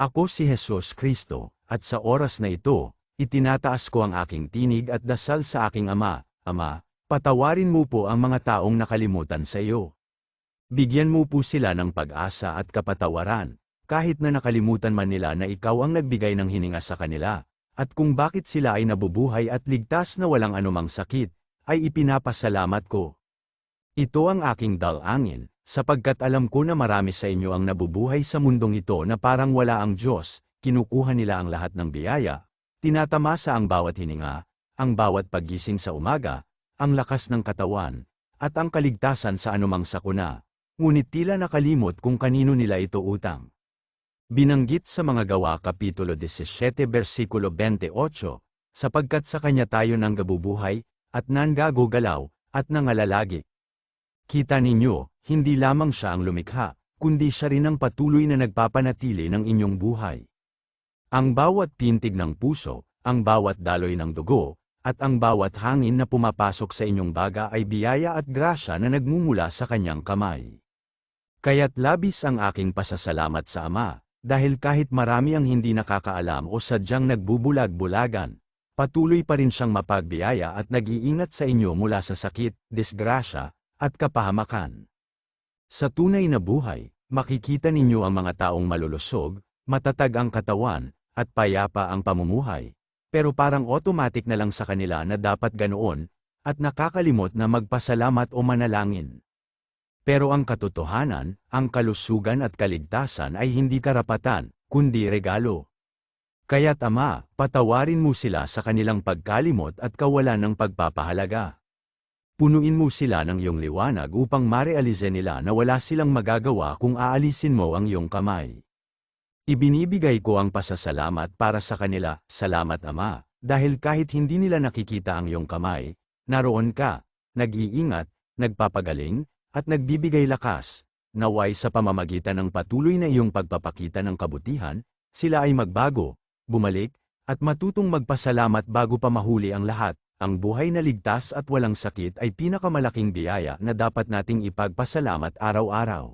Ako si Jesus Kristo, at sa oras na ito, itinataas ko ang aking tinig at dasal sa aking Ama. Ama, patawarin mo po ang mga taong nakalimutan sa iyo. Bigyan mo po sila ng pag-asa at kapatawaran, kahit na nakalimutan man nila na ikaw ang nagbigay ng hininga sa kanila, at kung bakit sila ay nabubuhay at ligtas na walang anumang sakit, ay ipinapasalamat ko. Ito ang aking dalangin, sapagkat alam ko na marami sa inyo ang nabubuhay sa mundong ito na parang wala ang Diyos, kinukuha nila ang lahat ng biyaya, tinatamasa ang bawat hininga, ang bawat paggising sa umaga, ang lakas ng katawan, at ang kaligtasan sa anumang sakuna, ngunit tila nakalimot kung kanino nila ito utang. Binanggit sa mga Gawa Kapitulo 17 versikulo 28, sapagkat sa Kanya tayo nanggabubuhay, at nanggagugalaw, at nangalalagi. Kita ninyo, hindi lamang siya ang lumikha, kundi siya rin ang patuloy na nagpapanatili ng inyong buhay. Ang bawat pintig ng puso, ang bawat daloy ng dugo, at ang bawat hangin na pumapasok sa inyong baga ay biyaya at grasya na nagmumula sa kanyang kamay. Kaya't labis ang aking pasasalamat sa Ama, dahil kahit marami ang hindi nakakaalam o sadyang nagbubulag-bulagan, patuloy pa rin siyang mapagbiyaya at nag-iingat sa inyo mula sa sakit, disgrasya, at kapahamakan. Sa tunay na buhay, makikita ninyo ang mga taong malulusog, matatag ang katawan, at payapa ang pamumuhay, pero parang automatic na lang sa kanila na dapat ganoon, at nakakalimot na magpasalamat o manalangin. Pero ang katotohanan, ang kalusugan at kaligtasan ay hindi karapatan, kundi regalo. Kaya't Ama, patawarin mo sila sa kanilang pagkalimot at kawalan ng pagpapahalaga. Punuin mo sila ng iyong liwanag upang marealize nila na wala silang magagawa kung aalisin mo ang iyong kamay. Ibinibigay ko ang pasasalamat para sa kanila, salamat Ama, dahil kahit hindi nila nakikita ang iyong kamay, naroon ka, nag-iingat, nagpapagaling, at nagbibigay lakas, naway sa pamamagitan ng patuloy na iyong pagpapakita ng kabutihan, sila ay magbago, bumalik, at matutong magpasalamat bago pa mahuli ang lahat. Ang buhay na ligtas at walang sakit ay pinakamalaking biyaya na dapat nating ipagpasalamat araw-araw.